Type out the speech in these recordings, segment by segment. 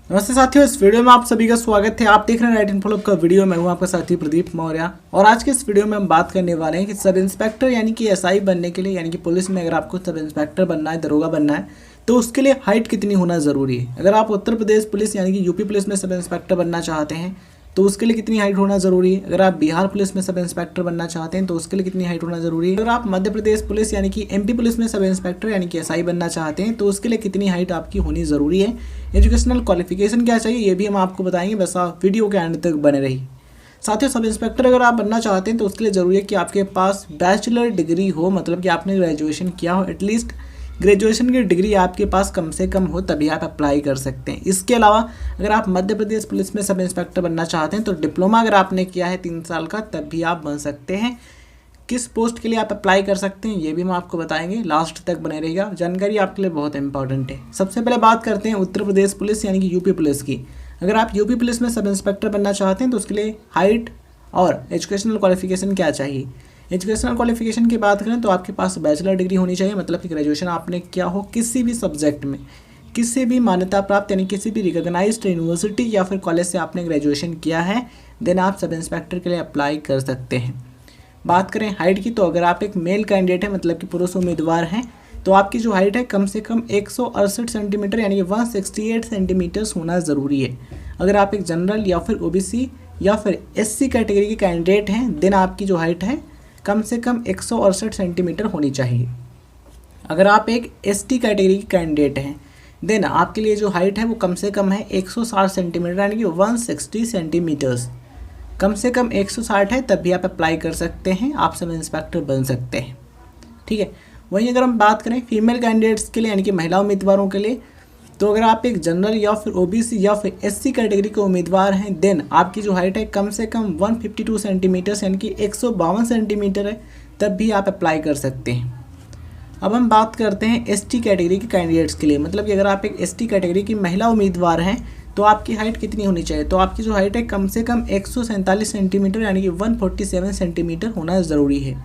नमस्ते साथियों, इस वीडियो में आप सभी का स्वागत है। आप देख रहे हैं राइट इन्फो का वीडियो। मैं हूं आपका साथी प्रदीप मौर्य और आज के इस वीडियो में हम बात करने वाले हैं कि सब इंस्पेक्टर यानी कि एसआई बनने के लिए यानी कि पुलिस में अगर आपको सब इंस्पेक्टर बनना है, दरोगा बनना है, तो उसके लिए हाइट कितनी होना ज़रूरी है। अगर आप उत्तर प्रदेश पुलिस यानी कि यूपी पुलिस में सब इंस्पेक्टर बनना चाहते हैं तो उसके लिए कितनी हाइट होना ज़रूरी है। अगर आप बिहार पुलिस में सब इंस्पेक्टर बनना चाहते हैं तो उसके लिए कितनी हाइट होना ज़रूरी है। अगर आप मध्य प्रदेश पुलिस यानी कि एमपी पुलिस में सब इंस्पेक्टर यानी कि एसआई बनना चाहते हैं तो उसके लिए कितनी हाइट आपकी होनी ज़रूरी है। एजुकेशनल क्वालिफिकेशन क्या चाहिए ये भी हम आपको बताएंगे, बस आप वीडियो के एंड तक बने रहिए। साथियों, सब इंस्पेक्टर अगर आप बनना चाहते हैं तो उसके लिए ज़रूरी है कि आपके पास बैचलर डिग्री हो, मतलब कि आपने ग्रेजुएशन किया हो। एटलीस्ट ग्रेजुएशन की डिग्री आपके पास कम से कम हो, तभी आप अप्लाई कर सकते हैं। इसके अलावा अगर आप मध्य प्रदेश पुलिस में सब इंस्पेक्टर बनना चाहते हैं तो डिप्लोमा अगर आपने किया है 3 साल का, तब भी आप बन सकते हैं। किस पोस्ट के लिए आप अप्लाई कर सकते हैं ये भी हम आपको बताएंगे, लास्ट तक बने रहेगा। जानकारी आपके लिए बहुत इंपॉर्टेंट है। सबसे पहले बात करते हैं उत्तर प्रदेश पुलिस यानी कि यूपी पुलिस की। अगर आप यूपी पुलिस में सब इंस्पेक्टर बनना चाहते हैं तो उसके लिए हाइट और एजुकेशनल क्वालिफिकेशन क्या चाहिए। एजुकेशनल क्वालिफिकेशन की बात करें तो आपके पास बैचलर डिग्री होनी चाहिए, मतलब कि ग्रेजुएशन आपने किया हो किसी भी सब्जेक्ट में, किसी भी मान्यता प्राप्त यानी किसी भी रिकॉग्नाइज्ड यूनिवर्सिटी या फिर कॉलेज से आपने ग्रेजुएशन किया है, देन आप सब इंस्पेक्टर के लिए अप्लाई कर सकते हैं। बात करें हाइट की तो अगर आप एक मेल कैंडिडेट है, मतलब कि पुरुष उम्मीदवार हैं, तो आपकी जो हाइट है कम से कम 168 सेंटीमीटर यानी कि 168 सेंटीमीटर्स होना ज़रूरी है। अगर आप एक जनरल या फिर ओबीसी या फिर एससी कैटेगरी के कैंडिडेट हैं, देन आपकी जो हाइट है कम से कम 168 सेंटीमीटर होनी चाहिए। अगर आप एक एसटी कैटेगरी के कैंडिडेट हैं, देन आपके लिए जो हाइट है वो कम से कम है 160 सेंटीमीटर यानी कि 160 सेंटीमीटर्स। कम से कम 160 है, तब भी आप अप्लाई कर सकते हैं, आप सब इंस्पेक्टर बन सकते हैं। ठीक है। वहीं अगर हम बात करें फीमेल कैंडिडेट्स के लिए यानी कि महिला उम्मीदवारों के लिए, तो अगर आप एक जनरल या फिर ओबीसी या फिर एससी कैटेगरी के उम्मीदवार हैं, देन आपकी जो हाइट है कम से कम 152 सेंटीमीटर्स यानी कि 152 सेंटीमीटर है, तब भी आप अप्लाई कर सकते हैं। अब हम बात करते हैं एसटी कैटेगरी के कैंडिडेट्स के लिए, मतलब कि अगर आप एक एसटी कैटेगरी की महिला उम्मीदवार हैं तो आपकी हाइट कितनी होनी चाहिए। तो आपकी जो हाइट है कम से कम 147 सेंटीमीटर यानी कि 147 सेंटीमीटर होना ज़रूरी है।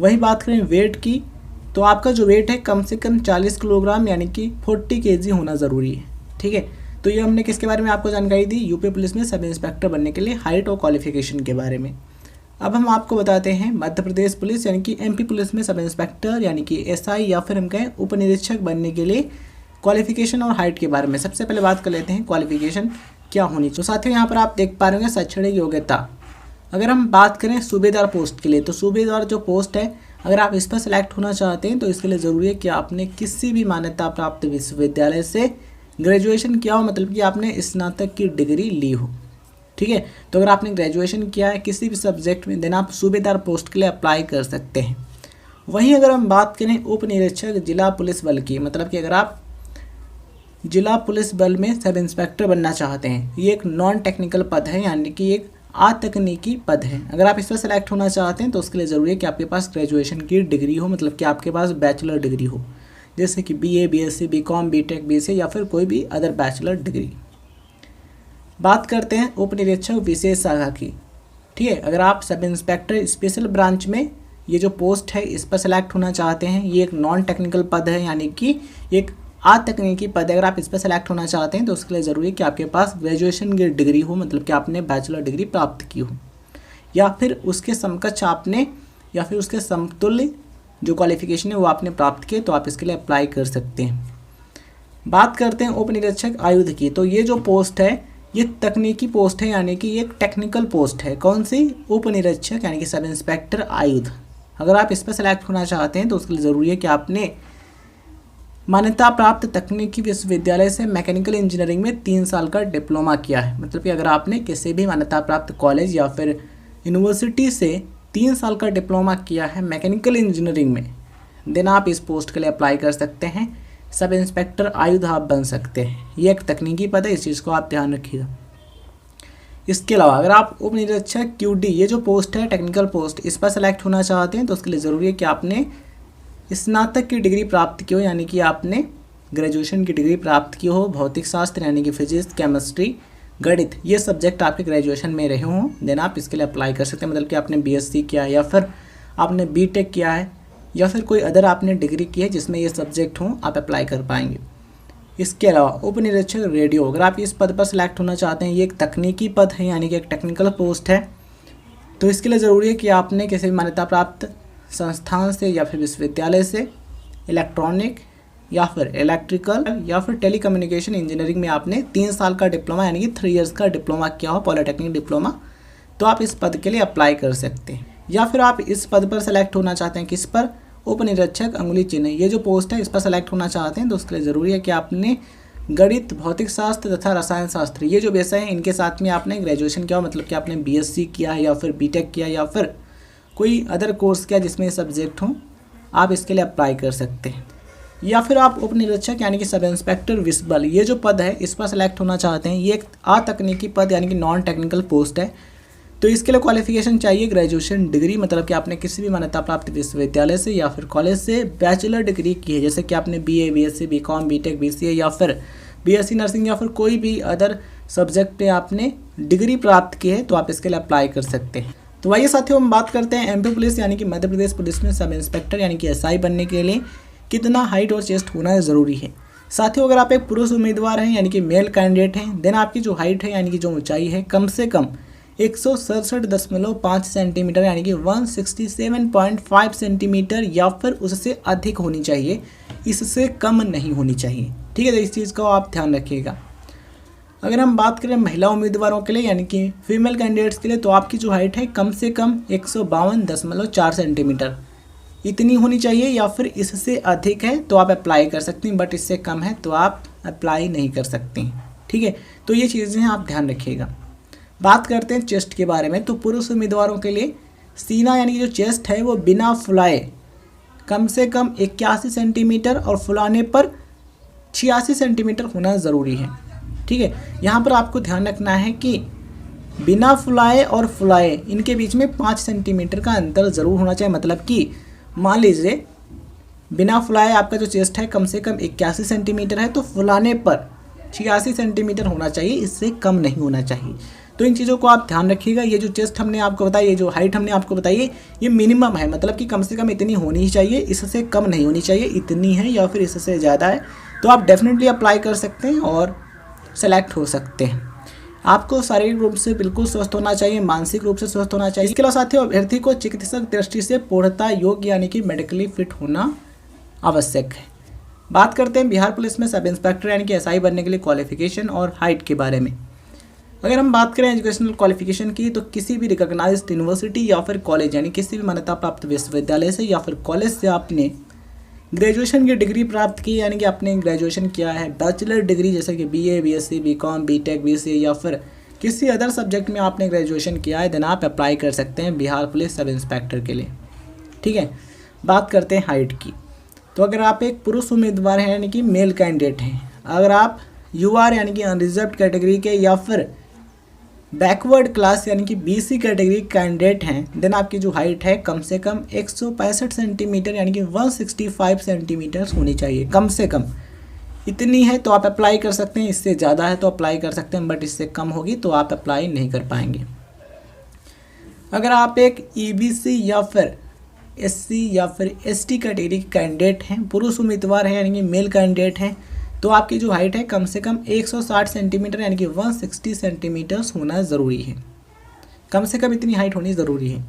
वहीं बात करें वेट की, तो आपका जो वेट है कम से कम 40 किलोग्राम यानी कि 40 केजी होना ज़रूरी है। ठीक है। तो ये हमने किसके बारे में आपको जानकारी दी, यूपी पुलिस में सब इंस्पेक्टर बनने के लिए हाइट और क्वालिफिकेशन के बारे में। अब हम आपको बताते हैं मध्य प्रदेश पुलिस यानी कि एमपी पुलिस में सब इंस्पेक्टर यानी कि एसआई या फिर हम कहें उप निरीक्षक बनने के लिए क्वालिफिकेशन और हाइट के बारे में। सबसे पहले बात कर लेते हैं क्वालिफिकेशन क्या होनी। तो साथियों यहाँ पर आप देख पा रहे होंगे शैक्षणिक योग्यता। अगर हम बात करें सूबेदार पोस्ट के लिए, तो सूबेदार जो पोस्ट है अगर आप इस पर सेलेक्ट होना चाहते हैं तो इसके लिए ज़रूरी है कि आपने किसी भी मान्यता प्राप्त विश्वविद्यालय से ग्रेजुएशन किया हो, मतलब कि आपने स्नातक की डिग्री ली हो। ठीक है। तो अगर आपने ग्रेजुएशन किया है किसी भी सब्जेक्ट में, देन आप सूबेदार पोस्ट के लिए अप्लाई कर सकते हैं। वहीं अगर हम बात करें उप निरीक्षक जिला पुलिस बल की, मतलब कि अगर आप जिला पुलिस बल में सब इंस्पेक्टर बनना चाहते हैं, ये एक नॉन टेक्निकल पद है यानी कि एक अतकनीकी पद है। अगर आप इस पर सेलेक्ट होना चाहते हैं तो उसके लिए ज़रूरी है कि आपके पास ग्रेजुएशन की डिग्री हो, मतलब कि आपके पास बैचलर डिग्री हो, जैसे कि BA, BSc, BCom, BTech, BCA या फिर कोई भी अदर बैचलर डिग्री। बात करते हैं उप निरीक्षक विशेष शाखा की। ठीक है। अगर आप सब इंस्पेक्टर स्पेशल ब्रांच में ये जो पोस्ट है इस पर सेलेक्ट होना चाहते हैं, ये एक नॉन टेक्निकल पद है यानी कि एक अतकनीकी पद है। अगर आप इस पर सेलेक्ट होना चाहते हैं तो उसके लिए ज़रूरी है कि आपके पास ग्रेजुएशन की डिग्री हो, मतलब कि आपने बैचलर डिग्री प्राप्त की हो या फिर उसके समकक्ष आपने या फिर उसके समतुल्य जो क्वालिफिकेशन है वो आपने प्राप्त किए, तो आप इसके लिए अप्लाई कर सकते हैं। बात करते हैं उप निरीक्षक आयुध की। तो ये जो पोस्ट है ये तकनीकी पोस्ट है यानी कि ये एक टेक्निकल पोस्ट है। कौन सी? उप निरीक्षक यानी कि सब इंस्पेक्टर आयुध। अगर आप इस पर सेलेक्ट होना चाहते हैं तो उसके लिए ज़रूरी है कि आपने मान्यता प्राप्त तकनीकी विश्वविद्यालय से मैकेनिकल इंजीनियरिंग में 3 साल का डिप्लोमा किया है, मतलब कि अगर आपने किसी भी मान्यता प्राप्त कॉलेज या फिर यूनिवर्सिटी से 3 साल का डिप्लोमा किया है मैकेनिकल इंजीनियरिंग में, देन आप इस पोस्ट के लिए अप्लाई कर सकते हैं। सब इंस्पेक्टर आयुध आप बन सकते हैं। ये एक तकनीकी पद है, इस चीज़ को आप ध्यान रखिएगा। इसके अलावा अगर आप उप निरीक्षक क्यूडी, ये जो पोस्ट है टेक्निकल पोस्ट, इस पर सेलेक्ट होना चाहते हैं तो उसके लिए ज़रूरी है कि आपने स्नातक की डिग्री प्राप्त की हो, यानी कि आपने ग्रेजुएशन की डिग्री प्राप्त की हो। भौतिक शास्त्र यानी कि फिजिक्स, केमिस्ट्री, गणित, ये सब्जेक्ट आपके ग्रेजुएशन में रहे हों, देन आप इसके लिए अप्लाई कर सकते हैं। मतलब कि आपने बीएससी किया है या फिर आपने बीटेक किया है या फिर कोई अदर आपने डिग्री की है जिसमें ये सब्जेक्ट हों, आप अप्लाई कर पाएंगे। इसके अलावा उप निरीक्षक रेडियो, अगर आप इस पद पर सिलेक्ट होना चाहते हैं, ये एक तकनीकी पद है यानी कि एक टेक्निकल पोस्ट है। तो इसके लिए ज़रूरी है कि आपने किसी भी मान्यता प्राप्त संस्थान से या फिर विश्वविद्यालय से इलेक्ट्रॉनिक या फिर इलेक्ट्रिकल या फिर टेलीकम्युनिकेशन इंजीनियरिंग में आपने 3 साल का डिप्लोमा यानी कि 3 इयर्स का डिप्लोमा किया हो, पॉलिटेक्निक डिप्लोमा, तो आप इस पद के लिए अप्लाई कर सकते हैं। या फिर आप इस पद पर सेलेक्ट होना चाहते हैं, किस पर, उप निरीक्षक अंगुली चिन्ह, ये जो पोस्ट है इस पर सेलेक्ट होना चाहते हैं, तो उसके लिए ज़रूरी है कि आपने गणित, भौतिक शास्त्र तथा रसायन शास्त्र, ये जो विषय हैं इनके साथ में आपने ग्रेजुएशन किया हो, मतलब कि आपने बीएससी किया है या फिर बीटेक किया या फिर कोई अदर कोर्स किया जिसमें सब्जेक्ट हों, आप इसके लिए अप्लाई कर सकते हैं। या फिर आप उप निरीक्षक यानी कि सब इंस्पेक्टर विजिबल, ये जो पद है इस पर सेलेक्ट होना चाहते हैं, ये एक अतकनीकी पद यानी कि नॉन टेक्निकल पोस्ट है। तो इसके लिए क्वालिफिकेशन चाहिए ग्रेजुएशन डिग्री, मतलब कि आपने किसी भी मान्यता प्राप्त विश्वविद्यालय से या फिर कॉलेज से बैचलर डिग्री की है, जैसे कि आपने BA, BSc, BCom, BTech, BCA या फिर बीएससी नर्सिंग या फिर कोई भी अदर सब्जेक्ट पे आपने डिग्री प्राप्त की है, तो आप इसके लिए अप्लाई कर सकते हैं। तो आइए साथियों हम बात करते हैं एमपी पुलिस यानी कि मध्य प्रदेश पुलिस में सब इंस्पेक्टर यानी कि एसआई बनने के लिए कितना हाइट और चेस्ट होना ज़रूरी है। साथियों अगर आप एक पुरुष उम्मीदवार हैं यानी कि मेल कैंडिडेट हैं, देन आपकी जो हाइट है यानी कि जो ऊंचाई है कम से कम 167.5 सेंटीमीटर यानी कि 167.5 सेंटीमीटर या फिर उससे अधिक होनी चाहिए, इससे कम नहीं होनी चाहिए। ठीक है, तो इस चीज़ का आप ध्यान रखिएगा। अगर हम बात करें महिला उम्मीदवारों के लिए यानी कि फीमेल कैंडिडेट्स के लिए, तो आपकी जो हाइट है कम से कम 152.4 सेंटीमीटर इतनी होनी चाहिए, या फिर इससे अधिक है तो आप अप्लाई कर सकती हैं, बट इससे कम है तो आप अप्लाई नहीं कर सकती हैं। ठीक है, तो ये चीज़ें आप ध्यान रखिएगा। बात करते हैं चेस्ट के बारे में, तो पुरुष उम्मीदवारों के लिए सीना यानी कि जो चेस्ट है वो बिना फुलाए कम से कम 81 सेंटीमीटर और फुलाने पर 86 सेंटीमीटर होना ज़रूरी है। ठीक है, यहाँ पर आपको ध्यान रखना है कि बिना फुलाए और फुलाए इनके बीच में 5 सेंटीमीटर का अंतर ज़रूर होना चाहिए। मतलब कि मान लीजिए बिना फुलाए आपका जो चेस्ट है कम से कम 81 सेंटीमीटर है, तो फुलाने पर 86 सेंटीमीटर होना चाहिए, इससे कम नहीं होना चाहिए। तो इन चीज़ों को आप ध्यान रखिएगा। ये जो चेस्ट हमने आपको बताई, ये जो हाइट हमने आपको बताई, ये मिनिमम है, मतलब कि कम से कम इतनी होनी ही चाहिए, इससे कम नहीं होनी चाहिए। इतनी है या फिर इससे ज़्यादा है तो आप डेफिनेटली अप्लाई कर सकते हैं और सेलेक्ट हो सकते हैं। आपको शारीरिक रूप से बिल्कुल स्वस्थ होना चाहिए, मानसिक रूप से स्वस्थ होना चाहिए। इसके अलावा साथियों अभ्यर्थी को चिकित्सक दृष्टि से पूर्णता योग्य यानी कि मेडिकली फिट होना आवश्यक है। बात करते हैं बिहार पुलिस में सब इंस्पेक्टर यानी कि एसआई बनने के लिए क्वालिफिकेशन और हाइट के बारे में। अगर हम बात करें एजुकेशनल क्वालिफिकेशन की, तो किसी भी रिकॉग्नाइज्ड यूनिवर्सिटी या फिर कॉलेज यानी किसी भी मान्यता प्राप्त विश्वविद्यालय से या फिर कॉलेज से आपने ग्रेजुएशन की डिग्री प्राप्त की, यानी कि आपने ग्रेजुएशन किया है बैचलर डिग्री, जैसे कि BA, BSc, BCom, BTech, BCA या फिर किसी अदर सब्जेक्ट में आपने ग्रेजुएशन किया है, देन आप अप्लाई कर सकते हैं बिहार पुलिस सब इंस्पेक्टर के लिए। ठीक है, बात करते हैं हाइट की। तो अगर आप एक पुरुष उम्मीदवार हैं यानी कि मेल कैंडिडेट हैं, अगर आप यूआर यानी कि अनरिजर्व्ड कैटेगरी के या फिर बैकवर्ड क्लास यानी कि बीसी कैटेगरी कैंडिडेट हैं, देन आपकी जो हाइट है कम से कम 165 सेंटीमीटर यानी कि 165 सेंटीमीटर होनी चाहिए, कम से कम इतनी है तो आप अप्लाई कर सकते हैं। इससे ज़्यादा है तो अप्लाई कर सकते हैं, बट इससे कम होगी तो आप अप्लाई नहीं कर पाएंगे। अगर आप एक ईबीसी या फिर एससी या फिर एसटी कैटेगरी के कैंडिडेट हैं, पुरुष उम्मीदवार हैं यानी कि मेल कैंडिडेट हैं, तो आपकी जो हाइट है कम से कम 160 सेंटीमीटर यानी कि 160 सेंटीमीटर होना ज़रूरी है। कम से कम इतनी हाइट होनी ज़रूरी है।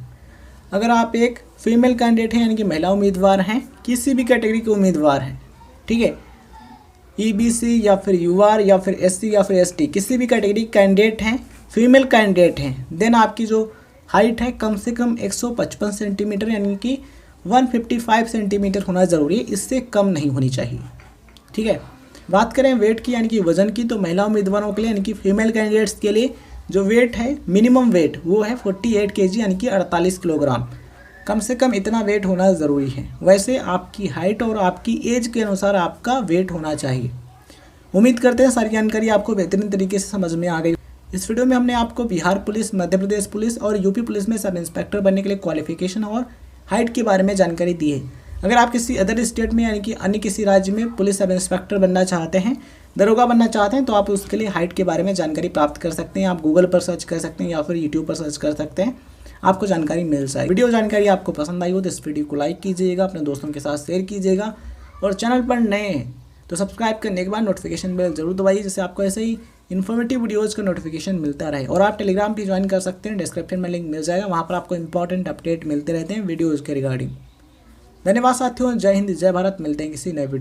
अगर आप एक फीमेल कैंडिडेट हैं यानी कि महिला उम्मीदवार हैं, किसी भी कैटेगरी के उम्मीदवार हैं, ठीक है, ईबीसी या फिर यूआर या फिर एससी या फिर एसटी, किसी भी कैटेगरी कैंडिडेट हैं, फीमेल कैंडिडेट हैं, देन आपकी जो हाइट है कम से कम 155 सेंटीमीटर यानी कि 155 सेंटीमीटर होना ज़रूरी है, इससे कम नहीं होनी चाहिए। ठीक है, बात करें वेट की यानी कि वज़न की, तो महिला उम्मीदवारों के लिए यानी कि फीमेल कैंडिडेट्स के लिए जो वेट है, मिनिमम वेट वो है 48 kg यानी कि 48 किलोग्राम। कम से कम इतना वेट होना ज़रूरी है। वैसे आपकी हाइट और आपकी एज के अनुसार आपका वेट होना चाहिए। उम्मीद करते हैं सारी जानकारी आपको बेहतरीन तरीके से समझ में आ गई। इस वीडियो में हमने आपको बिहार पुलिस, मध्य प्रदेश पुलिस और यूपी पुलिस में सब इंस्पेक्टर बनने के लिए क्वालिफिकेशन और हाइट के बारे में जानकारी दी है। अगर आप किसी अदर स्टेट में यानी कि अन्य किसी राज्य में पुलिस सब इंस्पेक्टर बनना चाहते हैं, दरोगा बनना चाहते हैं, तो आप उसके लिए हाइट के बारे में जानकारी प्राप्त कर सकते हैं। आप गूगल पर सर्च कर सकते हैं या फिर यूट्यूब पर सर्च कर सकते हैं, आपको जानकारी मिल जाएगी। वीडियो जानकारी आपको पसंद आई हो तो इस वीडियो को लाइक कीजिएगा, अपने दोस्तों के साथ शेयर कीजिएगा, और चैनल पर नए हैं तो सब्सक्राइब करने के बाद नोटिफिकेशन बेल जरूर दबाइए, जिससे आपको ऐसे ही इन्फॉर्मेटिव वीडियोज़ का नोटिफिकेशन मिलता रहे। और आप टेलीग्राम भी ज्वाइन कर सकते हैं, डिस्क्रिप्शन में लिंक मिल जाएगा, वहाँ पर आपको इंपॉर्टेंट अपडेट मिलते रहते हैं वीडियोज़ के रिगार्डिंग। धन्यवाद साथियों, जय हिंद जय भारत। मिलते हैं किसी नए वीडियो।